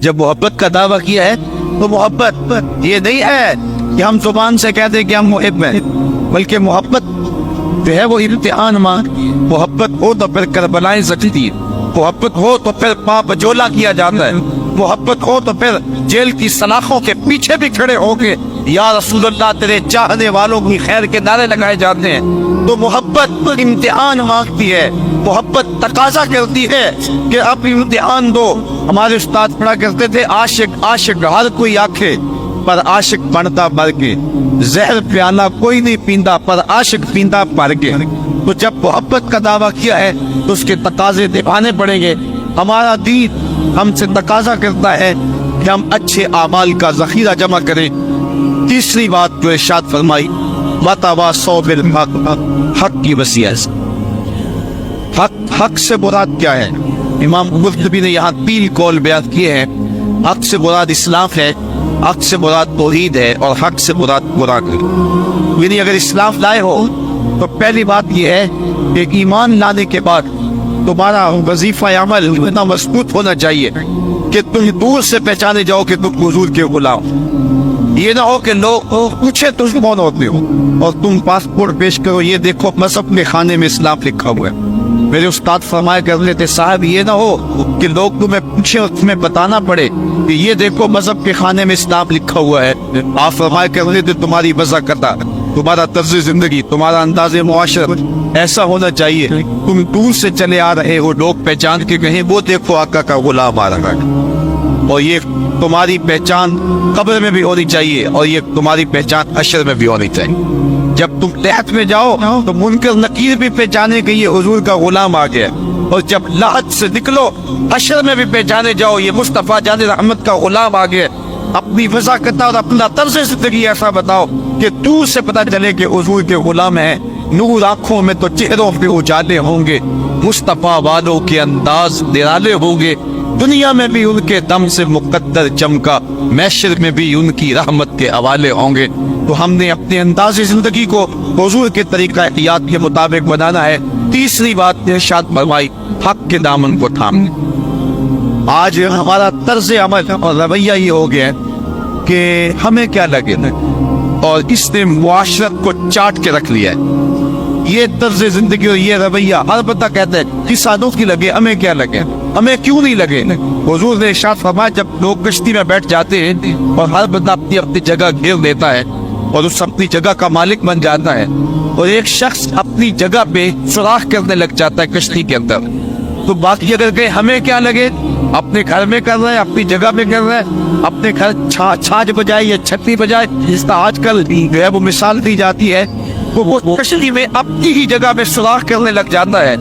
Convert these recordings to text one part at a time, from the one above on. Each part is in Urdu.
جب محبت کا دعویٰ کیا ہے تو محبت یہ نہیں ہے کہ ہم زبان سے کہتے کہ ہم محب ہیں، بلکہ محبت جو ہے وہ امتحان مانگتی ہے۔ محبت ہو تو پھر کربلائیں سجتی ہے، محبت ہو تو پھر پاپ جولا کیا جاتا ہے، محبت ہو تو پھر جیل کی سلاخوں کے پیچھے بھی کھڑے ہو کے یا رسول اللہ تیرے چاہنے والوں کی خیر کے نعرے لگائے جاتے ہیں۔ تو محبت امتحان مانگتی ہے، محبت تقاضا کرتی ہے کہ اب امتحان دو۔ ہمارے استاد پڑھا کرتے تھے عاشق عاشق ہر کوئی آنکھے، پر عاشق بنتا مر کے، زہر پیالہ کوئی نہیں پیندا پر عاشق پیندا مر کے۔ تو جب محبت کا دعویٰ کیا ہے تو اس کے تقاضے نبھانے پڑیں گے۔ ہمارا دین ہم سے تقاضا کرتا ہے کہ ہم اچھے اعمال کا ذخیرہ جمع کریں۔ تیسری بات جو ارشاد فرمائی وَتَوَاصَوْا بِالْحَقِّ، حق کی وصیت سے۔ حق سے مراد کیا ہے؟ امام قرطبی نے یہاں 3 قول بیان کیے ہیں۔ حق سے مراد اسلام ہے، حق سے مراد توحید ہے، اور حق سے مراد قرآن ہے۔ یعنی اگر اسلام لائے ہو تو پہلی بات یہ ہے کہ ایمان لانے کے بعد تمہارا وظیفہ عمل اتنا مضبوط ہونا چاہیے کہ تم دور سے پہچانے جاؤ کہ تم حضور کے غلام۔ یہ نہ ہو کہ لوگ پوچھے تم کون ہوتے ہو اور تم پاسپورٹ پیش کرو یہ دیکھو مذہب کے خانے میں اسلام لکھا ہوا ہے۔ میرے استاد فرمایا کرتے تھے صاحب یہ نہ ہو کہ لوگ تمہیں پوچھے اور تمہیں بتانا پڑے کہ یہ دیکھو مذہب کے خانے میں اسلام لکھا ہوا ہے۔ آپ فرمایا کرتے تھے تمہاری وضاحت، تمہارا طرز زندگی، تمہارا انداز معاشرت ایسا ہونا چاہیے تم دور سے چلے آ رہے ہو لوگ پہچان کے کہیں وہ دیکھو آقا کا غلام آ رہا ہے۔ اور یہ تمہاری پہچان قبر میں بھی ہونی چاہیے اور یہ تمہاری پہچان حشر میں بھی ہونی چاہیے۔ جب تم لحد میں جاؤ تو منکر نکیر بھی پہچانے کہ یہ حضور کا غلام آ گیا، اور جب لحد سے نکلو حشر میں بھی پہچانے جاؤ یہ مصطفیٰ جان رحمت کا غلام آ گیا۔ اپنی وضاحت اور اپنا طرز زندگی ایسا بتاؤ کہ دور سے پتہ چلے کہ حضور کے غلام ہیں۔ نور آنکھوں میں تو چہروں پہ اجالے ہوں گے، مصطفیٰ والوں کے انداز نرالے ہوں گے۔ دنیا میں بھی ان کے دم سے مقدر چمکا، محشر میں بھی ان کی رحمت کے حوالے ہوں گے۔ تو ہم نے اپنے انداز زندگی کو حضور کے طریقہ احتیاط کے مطابق بنانا ہے۔ تیسری بات ارشاد فرمائی حق کے دامن کو تھامنا۔ آج ہمارا طرز عمل اور رویہ یہ ہو گیا ہے کہ ہمیں کیا لگے، اور اس نے معاشرت کو چاٹ کے رکھ لیا ہے۔ یہ طرز زندگی اور یہ رویہ ہر بندہ کہتا ہے کسانوں کی لگے ہمیں کیا لگے، ہمیں کیوں نہیں لگے۔ حضور نے ارشاد فرمایا جب لوگ کشتی میں بیٹھ جاتے ہیں اور ہر بندہ اپنی اپنی جگہ گھیر لیتا ہے اور اس اپنی جگہ کا مالک بن جاتا ہے، اور ایک شخص اپنی جگہ پہ سوراخ کرنے لگ جاتا ہے کشتی کے اندر، تو باقی اگر کہ ہمیں کیا لگے، اپنے گھر میں کر رہے ہیں، اپنی جگہ میں کر رہے ہیں، اپنے گھر چھاج بجائے یا چھتری بجائے، جس کا آج کل جو ہے وہ مثال دی جاتی ہے، وہ کشتی میں اپنی ہی جگہ میں سوراخ کرنے لگ جاتا ہے۔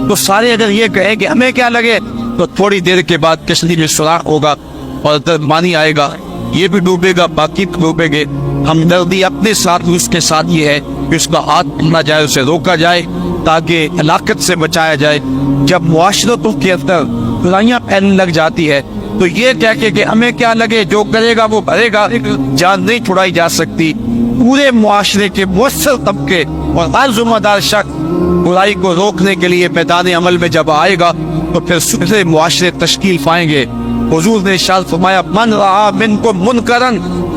تو سارے اگر یہ کہیں کہ ہمیں کیا لگے تو تھوڑی دیر کے بعد کشتی میں سوراخ ہوگا اور پانی آئے گا، یہ بھی ڈوبے گا، باقی ڈوبے گے۔ ہمدردی اپنے ساتھ اس کے ساتھ یہ ہے کہ اس کا ہاتھ پکڑا جائے، اسے روکا جائے تاکہ ہلاکت سے بچایا جائے۔ جب معاشرتوں کے اندر برائیاں پھیلنے لگ جاتی ہے تو یہ کہہ کے کہ ہمیں کیا لگے، جو کرے گا وہ بھرے گا، جان نہیں چھڑائی جا سکتی۔ پورے معاشرے کے مؤثر طبقے اور ہر ذمہ دار شخص برائی کو روکنے کے لیے میدان عمل میں جب آئے گا تو پھر سلسلے معاشرے تشکیل پائیں گے۔ حضور نے ارشاد فرمایا من رعا منکم منکرا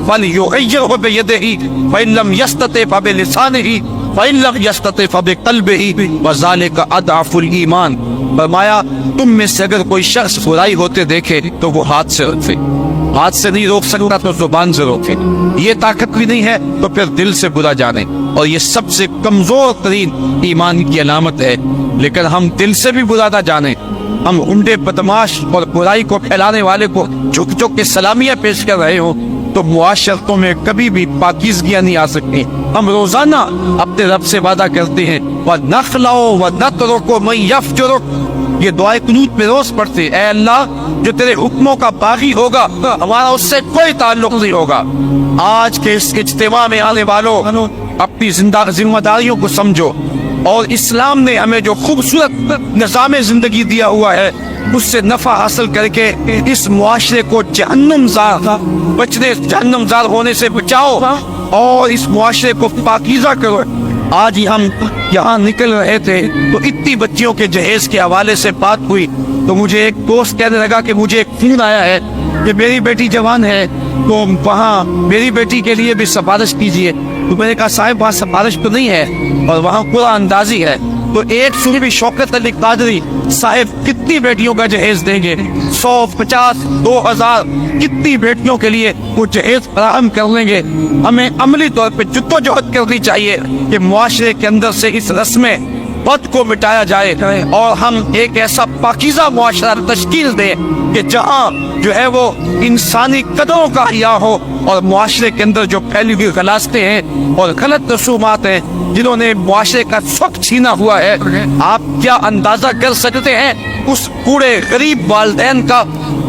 فلیغیرہ بیدہ فإن لم یستطع فبلسانہ فإن لم یستطع فبقلبہ وذلک اضعف الایمان۔ فرمایا تم میں سے اگر کوئی شخص برائی ہوتے دیکھے تو وہ ہاتھ سے روکے، ہاتھ سے نہیں روک سکتا تو زبان سے روکے، یہ طاقت بھی نہیں ہے تو پھر دل سے برا جانے، اور یہ سب سے کمزور ترین ایمان کی علامت ہے۔ لیکن ہم دل سے بھی برا نہ جانیں، ہم انڈے بدماش اور برائی کو پھیلانے والے کو جھک جھک کے سلامیاں پیش کر رہے ہوں تو معاشرتوں میں کبھی بھی پاکیزگیاں نہیں آ سکتی۔ ہم روزانہ اپنے رب سے وعدہ کرتے ہیں وَنَخْلَعُ وَنَتْرُكُ مَن يَفْجُرُكُ، یہ دعائے قنوت میں روز پڑھتے، اے اللہ جو تیرے حکموں کا باغی ہوگا ہمارا اس سے کوئی تعلق نہیں ہوگا۔ آج کے اس اجتماع میں آنے والوں اپنی ذمہ داریوں کو سمجھو، اور اسلام نے ہمیں جو خوبصورت نظام زندگی دیا ہوا ہے اس سے نفع حاصل کر کے اس معاشرے کو جہنم زار ہونے سے بچاؤ اور اس معاشرے کو پاکیزہ کرو۔ آج ہم یہاں نکل رہے تھے تو اتنی بچیوں کے جہیز کے حوالے سے بات ہوئی تو مجھے ایک دوست کہنے لگا کہ مجھے ایک فون آیا ہے کہ میری بیٹی جوان ہے تو وہاں میری بیٹی کے لیے بھی سفارش کیجیے. تو میں نے کہا صاحب وہاں سفارش تو نہیں ہے اور وہاں قرآن اندازی ہے. تو ایک صوفی شوکت علی قادری صاحب کتنی بیٹیوں کا جہیز دیں گے؟ 100 50 2000 کتنی بیٹیوں کے لیے وہ جہیز فراہم کر لیں گے. ہمیں عملی طور پہ جدوجہد کرنی چاہیے کہ معاشرے کے اندر سے اس رسم بد کو مٹایا جائے اور ہم ایک ایسا پاکیزہ معاشرہ تشکیل دیں کہ جہاں جو ہے وہ انسانی قدروں کا حیا ہو اور معاشرے کے اندر جو پھیلی ہوئی غلاستیں ہیں اور غلط رسومات ہیں جنہوں نے معاشرے کا سخت چھینا ہوا ہے. آپ کیا اندازہ کر سکتے ہیں اس پورے غریب والدین کا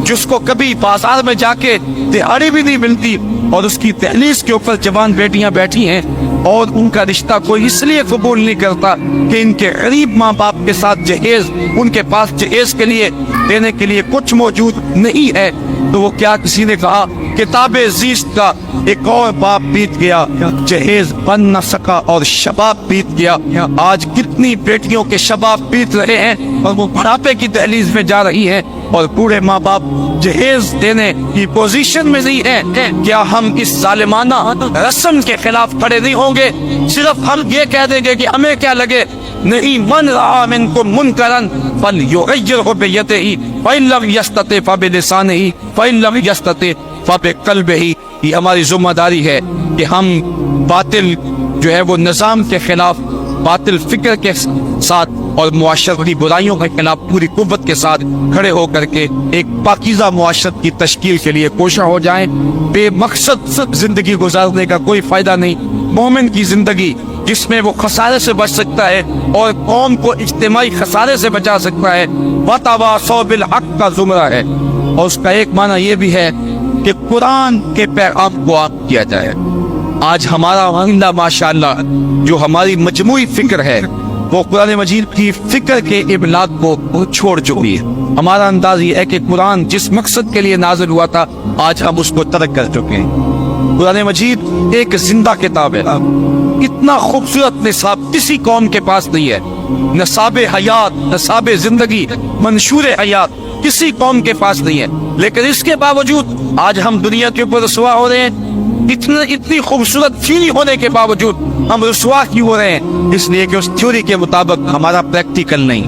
جس کو کبھی بازار میں جا کے دہاڑی بھی نہیں ملتی اور اس کی دہلیز کے اوپر جوان بیٹیاں بیٹھی ہیں اور ان کا رشتہ کوئی اس لیے قبول نہیں کرتا کہ ان کے غریب ماں باپ کے ساتھ جہیز ان کے پاس جہیز کے لیے دینے کے لیے کچھ موجود نہیں ہے. تو وہ کیا کسی نے کہا کتاب زیست کا ایک اور باپ بیت گیا, جہیز بن نہ سکا اور شباب بیت گیا. آج کتنی بیٹیوں کے شباب بیت رہے ہیں اور وہ بڑھاپے کی دہلیز میں جا رہی ہیں اور پورے ماں باپ جہیز دینے کی پوزیشن میں نہیں ہے. کیا ہم اس ظالمانہ رسم کے خلاف کھڑے نہیں ہوں گے؟ صرف ہم یہ کہہ دیں گے کہ ہمیں کیا لگے, نہیں من رہا منکم منکرن فلیغیرہ بیدہ فإن لم یستطع فبلسانہ فإن لم یستطع فبقلبہ. یہ ہماری ذمہ داری ہے کہ ہم باطل جو ہے وہ نظام کے خلاف باطل فکر کے ساتھ اور معاشرتی برائیوں کے خلاف پوری قوت کے ساتھ کھڑے ہو کر کے ایک پاکیزہ معاشرت کی تشکیل کے لیے کوشاں ہو جائیں. بے مقصد زندگی گزارنے کا کوئی فائدہ نہیں. مومن کی زندگی جس میں وہ خسارے سے بچ سکتا ہے اور قوم کو اجتماعی خسارے سے بچا سکتا ہے, وَتَوَاصَوْا بِالْحَقِّ کا زمرہ ہے. اور اس کا ایک معنی یہ بھی ہے کہ قرآن کے پیغام کو عام کیا جائے. آج ہمارا معاملہ ماشاءاللہ جو ہماری مجموعی فکر ہے وہ قرآن مجید کی فکر کے ابلاغ کو چھوڑ چکی ہے. ہمارا انداز یہ ہے کہ قرآن جس مقصد کے لیے نازل ہوا تھا آج ہم اس کو ترک کر چکے ہیں. قرآن مجید ایک زندہ کتاب ہے. اتنا خوبصورت نصاب کسی قوم کے پاس نہیں ہے. نصاب حیات, نصاب زندگی, منشور حیات کسی قوم کے پاس نہیں ہے. لیکن اس کے باوجود آج ہم دنیا کے اوپر رسوا ہو رہے ہیں. اتنی خوبصورت تھیوری ہونے کے باوجود ہم رسوا کیوں ہو رہے ہیں؟ اس لیے کہ اس تھیوری کے مطابق ہمارا پریکٹیکل نہیں,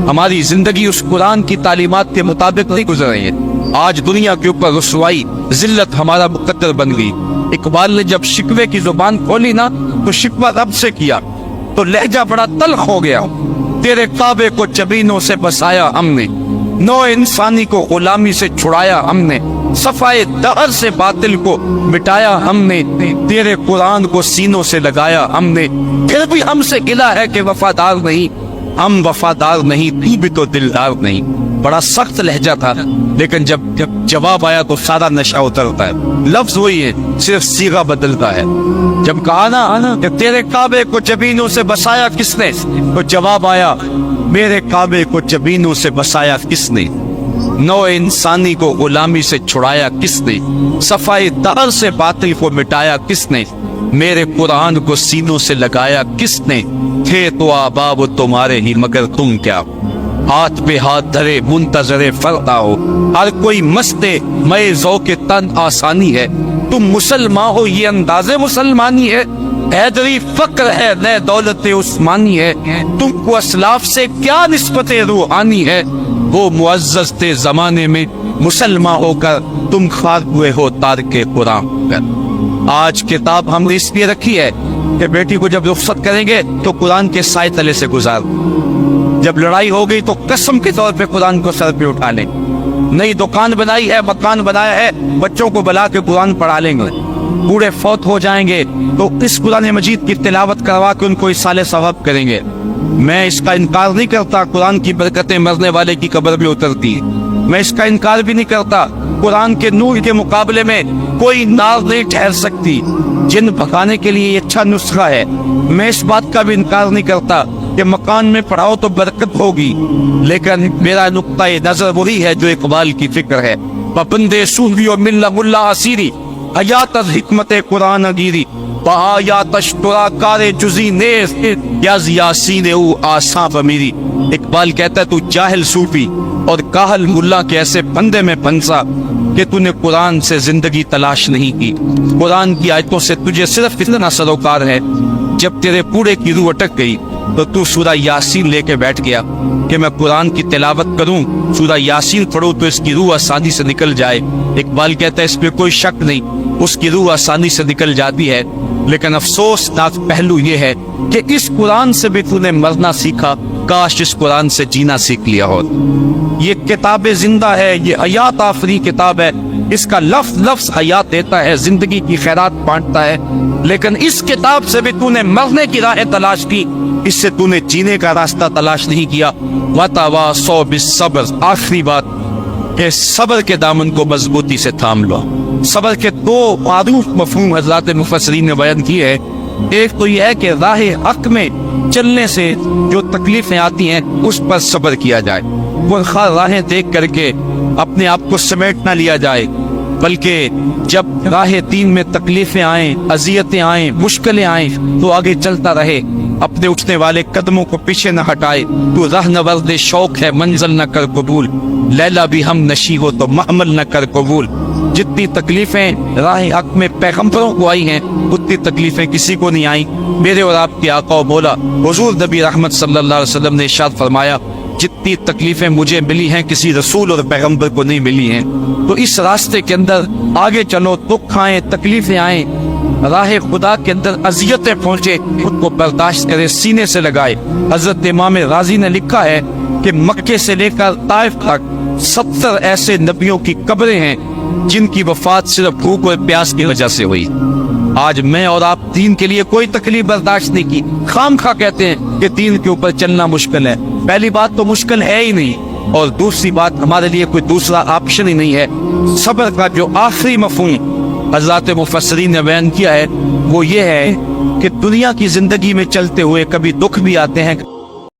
ہماری زندگی اس قرآن کی تعلیمات کے مطابق نہیں گزر رہی ہے. آج دنیا کے اوپر رسوائی ذلت ہمارا مقدر بن گئی. اقبال نے جب شکوے کی زبان کھولی نا تو شکوہ رب سے کیا تو لہجہ بڑا تلخ ہو گیا. تیرے کعبے کو جبینوں سے بسایا ہم نے, نو انسانی کو غلامی سے چھڑایا ہم نے, صفائے دہر سے باطل کو مٹایا ہم نے, تیرے قرآن کو سینوں سے لگایا ہم نے. پھر بھی ہم سے گلا ہے کہ وفادار نہیں, ہم وفادار نہیں, تو بھی تو دلدار نہیں. بڑا سخت لہجہ تھا لیکن جب جواب آیا تو سارا نشہ اترتا ہے. لفظ وہی ہے, صرف صیغہ بدلتا ہے. جب کہا نا کہ تیرے کعبے کو جبینوں سے بسایا کس نے, تو جواب آیا میرے کعبے کو جبینوں سے بسایا کس نے, نو انسانی کو غلامی سے چھڑایا کس نے, صفائی دہر سے باطل کو مٹایا کس نے, میرے قرآن کو سینوں سے لگایا کس نے. تھے تو آباب تمہارے ہی مگر تم کیا, ہاتھ پہ ہاتھ دھرے منتظر فردا ہو, ہر کوئی مستے میں ذوق تن آسانی ہے. تم مسلمان ہو یہ انداز مسلمانی ہے, حیدری فقر ہے نئے دولت عثمانی ہے. تم کو اسلاف سے کیا نسبت روحانی ہے, وہ معزز تھے زمانے میں مسلمان ہو کر تم خار ہوئے ہو تارک قرآن کر. آج کتاب ہم نے اس لیے رکھی ہے کہ بیٹی کو جب رخصت کریں گے تو قرآن کے سائے تلے سے گزار, جب لڑائی ہو گئی تو قسم کے طور پہ قرآن کو سر پہ اٹھا لیں. نئی دکان بنائی ہے, مکان بنایا ہے, بچوں کو بلا کے قرآن پڑھا لیں گے. بوڑھے فوت ہو جائیں گے تو اس قرآن مجید کی تلاوت کروا کے ان کو اصالہ ثواب کریں گے. میں اس کا انکار نہیں کرتا قرآن کی برکتیں مرنے والے کی قبر میں اترتی ہیں. میں اس کا انکار بھی نہیں کرتا قرآن کے نور کے مقابلے میں کوئی نار نہیں ٹھہر سکتی. جن بھگانے کے لیے یہ اچھا نسخہ ہے. میں اس بات کا بھی انکار نہیں کرتا کہ مکان میں پڑھاؤ تو برکت ہوگی, لیکن میرا نقطہ نظر وہی ہے جو اقبال کی فکر ہے. پابندے صوفی و ملا ملا اسیری حیات از حکمت قرآن گیری, بآیاتش ترا کار جزی نیز یز یاسین او آساں بمیری۔ اقبال کہتا ہے تو جاہل صوفی اور کاہل ملا کے ایسے بندے میں پھنسا کہ تو نے قرآن سے زندگی تلاش نہیں کی۔ قرآن کی آیتوں سے تجھے صرف اتنا سروکار ہے، جب تیرے پورے کی روح اٹک گئی تو تو سورہ یاسین لے کے بیٹھ گیا کہ میں قرآن کی تلاوت کروں، سورہ یاسین پڑھوں تو اس کی روح آسانی سے نکل جائے۔ اقبال کہتا ہے اس پہ کوئی شک نہیں، اس کی روح آسانی سے نکل جاتی ہے، لیکن افسوسناک پہلو یہ ہے کہ اس قرآن سے بھی تو نے مرنا سیکھا، کاش اس قرآن سے جینا سیکھ لیا ہو۔ یہ کتاب زندہ ہے، یہ حیات آفری کتاب ہے، اس کا لفظ لفظ حیات دیتا ہے، زندگی کی خیرات بانٹتا ہے، لیکن اس کتاب سے بھی تو نے مرنے کی راہ تلاش کی، اس سے تو نے جینے کا راستہ تلاش نہیں کیا۔ وَتَوَاصَوْا بِالصَّبْرِ، آخری بات کہ صبر کے دامن کو مضبوطی سے تھام لو۔ صبر کے دو معروف مفہوم حضرات مفسرین نے بیان کیے ہیں۔ ایک تو یہ ہے کہ راہ حق میں چلنے سے جو تکلیفیں آتی ہیں اس پر صبر کیا جائے، پرخا راہیں دیکھ کر کے اپنے آپ کو سمیٹ نہ لیا جائے، بلکہ جب راہ دین میں تکلیفیں آئیں، اذیتیں آئیں، مشکلیں آئیں تو آگے چلتا رہے، اپنے اٹھنے والے قدموں کو پیچھے نہ ہٹائے۔ تو راہ نورد شوق ہے منزل نہ کر قبول، لیلا بھی ہم نشی ہو تو محمل نہ کر قبول۔ جتنی تکلیفیں راہ حق میں پیغمبروں کو آئی ہیں اتنی تکلیفیں کسی کو نہیں آئیں۔ میرے اور آپ کے آقا و مولا حضور نبی رحمت صلی اللہ علیہ وسلم نے ارشاد فرمایا جتنی تکلیفیں مجھے ملی ہیں کسی رسول اور پیغمبر کو نہیں ملی ہیں۔ تو اس راستے کے اندر آگے چلو، دکھ آئیں، تکلیفیں آئیں، راہ خدا کے اندر اذیتیں پہنچے، خود کو برداشت کرے، سینے سے لگائے۔ حضرت امام غازی نے لکھا ہے کہ مکے سے لے کر طائف تک 70 ایسے نبیوں کی قبریں ہیں جن کی وفات صرف بھوک اور پیاس کی وجہ سے ہوئی۔ آج میں اور آپ دین کے لیے کوئی تکلیف برداشت نہیں کی، خام خواہ کہتے ہیں کہ دین کے اوپر چلنا مشکل ہے۔ پہلی بات تو مشکل ہے ہی نہیں، اور دوسری بات ہمارے لیے کوئی دوسرا آپشن ہی نہیں ہے۔ صبر کا جو آخری مفہوم حضرات مفسرین نے بیان کیا ہے وہ یہ ہے کہ دنیا کی زندگی میں چلتے ہوئے کبھی دکھ بھی آتے ہیں،